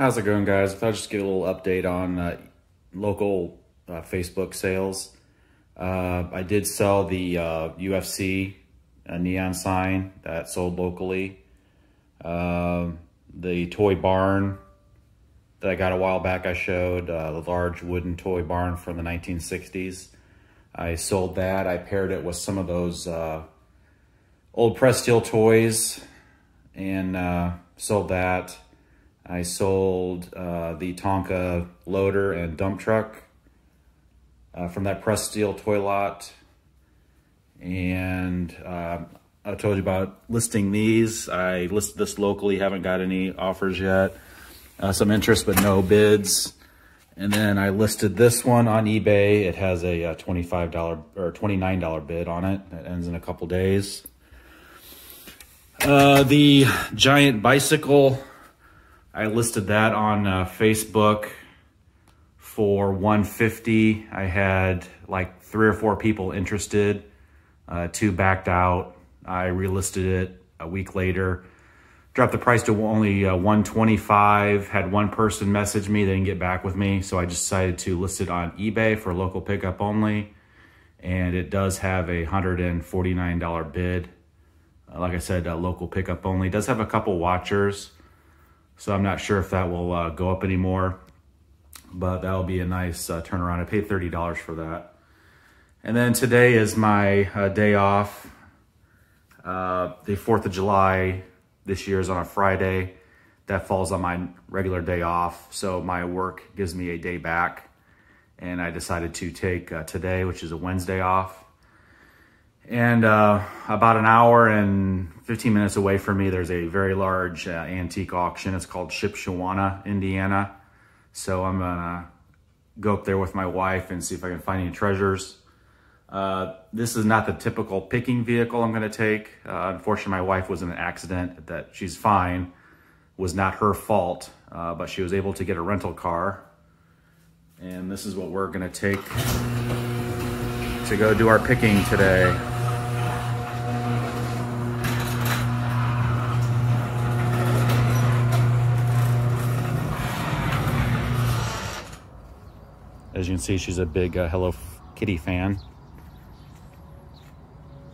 How's it going, guys? I thought I'd just give a little update on local Facebook sales. I did sell the UFC neon sign that sold locally. The toy barn that I got a while back, I showed the large wooden toy barn from the 1960s. I sold that. I paired it with some of those old press steel toys and sold that. I sold the Tonka loader and dump truck from that pressed steel toy lot. And I told you about listing these. I listed this locally, haven't got any offers yet. Some interest, but no bids. And then I listed this one on eBay. It has a $25 or $29 bid on it. That ends in a couple days. The giant bicycle, I listed that on Facebook for $150. I had like 3 or 4 people interested. 2 backed out. I relisted it a week later. Dropped the price to only $125. Had one person message me. They didn't get back with me. So I decided to list it on eBay for local pickup only. And it does have a $149 bid. Like I said, local pickup only. It does have a couple watchers. So I'm not sure if that will go up anymore, but that'll be a nice turnaround. I paid $30 for that. And then today is my day off. The 4th of July this year is on a Friday. That falls on my regular day off. So my work gives me a day back. And I decided to take today, which is a Wednesday, off. And about an hour and 15 minutes away from me, there's a very large antique auction. It's called Shipshewana, Indiana. So I'm gonna go up there with my wife and see if I can find any treasures. This is not the typical picking vehicle I'm gonna take. Unfortunately, my wife was in an accident that she's fine. Was not her fault, but she was able to get a rental car. And this is what we're gonna take to go do our picking today. As you can see, she's a big Hello Kitty fan.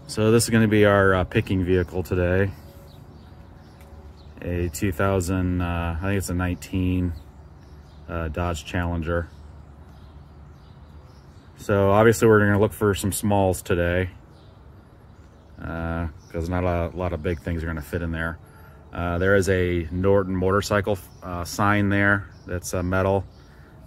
So this is going to be our picking vehicle today. A 2000, I think it's a 19 Dodge Challenger. So obviously we're going to look for some smalls today, because not a lot of big things are going to fit in there. There is a Norton motorcycle sign there that's metal.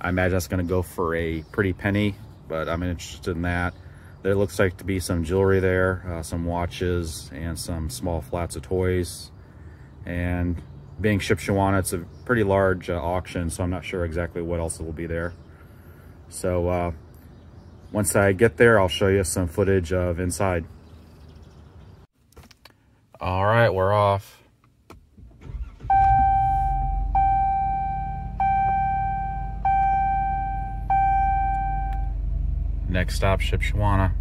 I imagine that's going to go for a pretty penny, but I'm interested in that. There looks like to be some jewelry there, some watches, and some small flats of toys. And being Shipshewana, it's a pretty large auction, so I'm not sure exactly what else will be there. So once I get there, I'll show you some footage of inside. All right, we're off. Next stop, Shipshewana.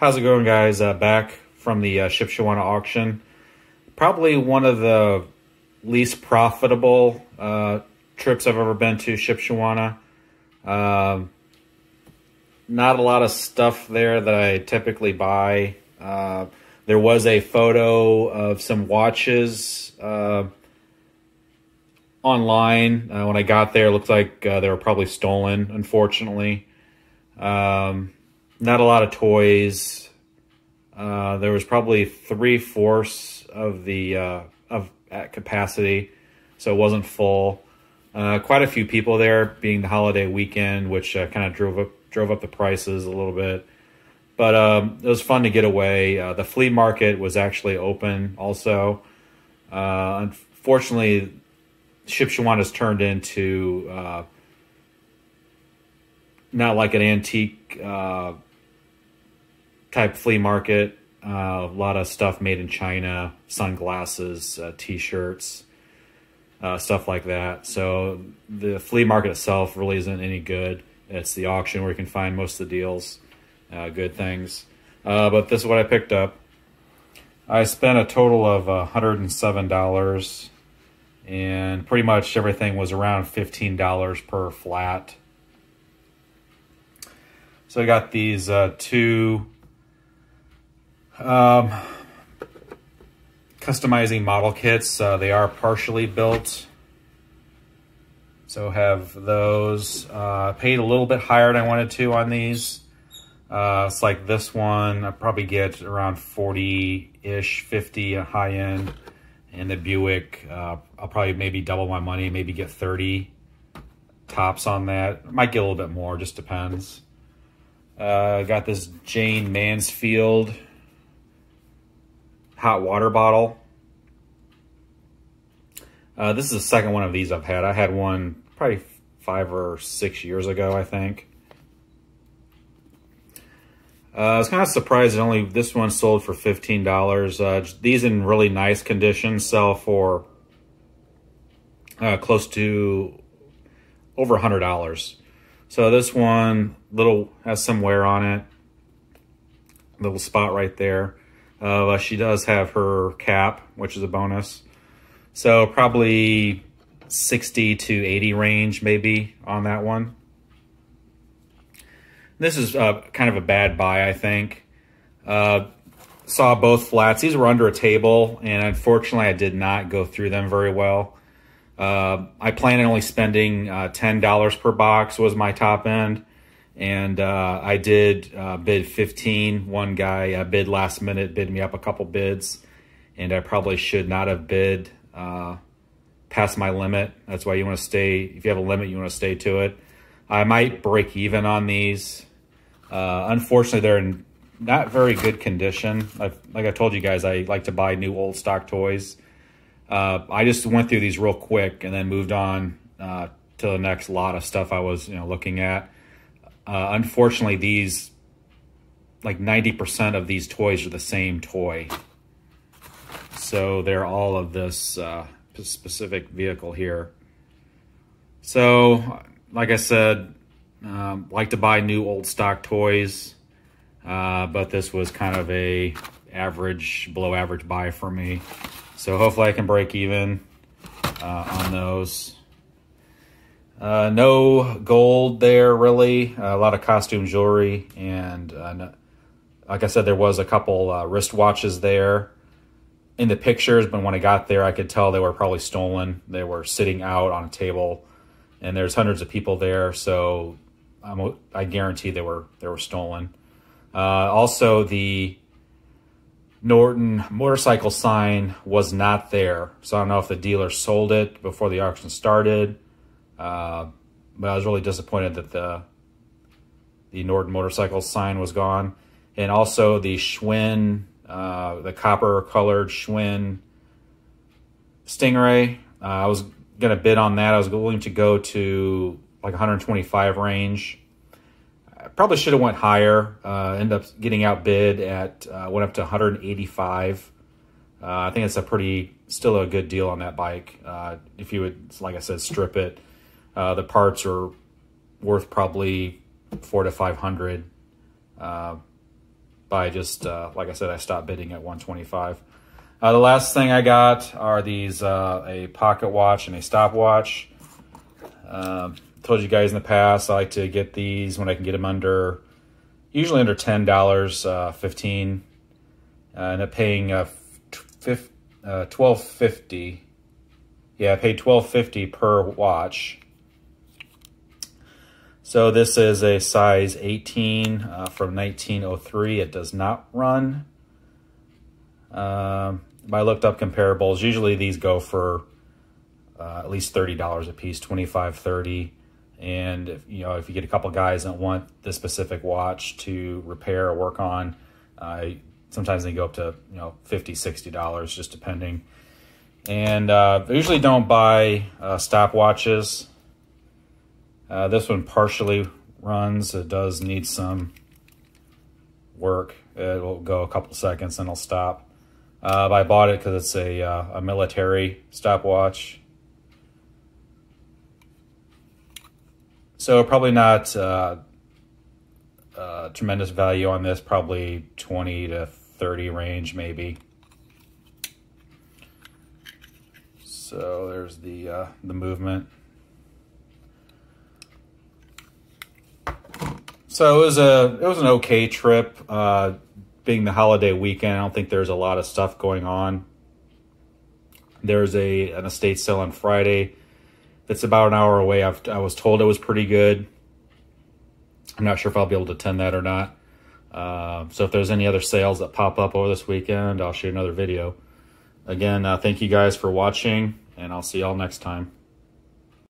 How's it going, guys? Back from the Shipshewana auction. Probably one of the least profitable trips I've ever been to, Shipshewana. Not a lot of stuff there that I typically buy. There was a photo of some watches online. When I got there, it looked like they were probably stolen, unfortunately. Not a lot of toys. There was probably 3/4 of the at capacity, so it wasn't full. Quite a few people there, being the holiday weekend, which kind of drove up the prices a little bit. But it was fun to get away. The flea market was actually open also. Unfortunately, Shipshewana has turned into not like an antique type flea market. A lot of stuff made in China, sunglasses, t-shirts, stuff like that. So the flea market itself really isn't any good. It's the auction where you can find most of the deals, good things. But this is what I picked up. I spent a total of $107, and pretty much everything was around $15 per flat. So I got these two customizing model kits. They are partially built, so have those. Paid a little bit higher than I wanted to on these. It's like this one, I probably get around 40-ish, 50 a high end. And the Buick, I'll probably maybe double my money, maybe get 30 tops on that. Might get a little bit more, just depends. I got this Jane Mansfield hot water bottle. This is the second one of these I've had. I had one probably 5 or 6 years ago, I think. I was kind of surprised that only this one sold for $15. These in really nice condition sell for close to over $100. So this one has some wear on it. Little spot right there. She does have her cap, which is a bonus. So probably 60 to 80 range maybe on that one. This is kind of a bad buy, I think. Saw both flats. These were under a table, and unfortunately I did not go through them very well. I planned on only spending $10 per box was my top end. And I did bid 15. One guy bid last minute, bid me up a couple bids. And I probably should not have bid past my limit. That's why you want to stay, if you have a limit, you want to stay to it. I might break even on these. Unfortunately, they're in not very good condition. Like I told you guys, I like to buy new old stock toys. I just went through these real quick and then moved on to the next lot of stuff I was looking at. Unfortunately, these, like 90% of these toys are the same toy. So they're all of this specific vehicle here. So, like I said, like to buy new old stock toys, but this was kind of a below average buy for me. So hopefully I can break even on those. No gold there, really. A lot of costume jewelry. And like I said, there was a couple wristwatches there in the pictures, but when I got there, I could tell they were probably stolen. They were sitting out on a table, and there's hundreds of people there, so I guarantee they were stolen. Also, the Norton motorcycle sign was not there, so I don't know if the dealer sold it before the auction started. But I was really disappointed that the Norton motorcycle sign was gone. And also the Schwinn, the copper colored Schwinn Stingray. I was going to bid on that. I was willing to go to like 125 range. I probably should have went higher. Ended up getting outbid at, went up to 185. I think it's still a good deal on that bike. If you would, like I said, strip it. The parts are worth probably $400 to $500. by just, like I said, I stopped bidding at 125. The last thing I got are these, a pocket watch and a stopwatch. Told you guys in the past, I like to get these when I can get them usually under $10, 15, and up paying $12.50. Yeah, I paid $12.50 per watch. So this is a size 18 from 1903. It does not run. I looked up comparables. Usually these go for at least $30 a piece, $25, $30. And if you get a couple guys that want this specific watch to repair or work on, sometimes they go up to $50, $60, just depending. And I usually don't buy stopwatches. This one partially runs. It does need some work. It will go a couple seconds and it'll stop. But I bought it because it's a military stopwatch. So probably not tremendous value on this, probably 20 to 30 range maybe. So there's the movement. So it was an okay trip. Being the holiday weekend, I don't think there's a lot of stuff going on. There's an estate sale on Friday that's about an hour away. I was told it was pretty good. I'm not sure if I'll be able to attend that or not. So if there's any other sales that pop up over this weekend, I'll shoot another video. Again, thank you guys for watching, and I'll see y'all next time.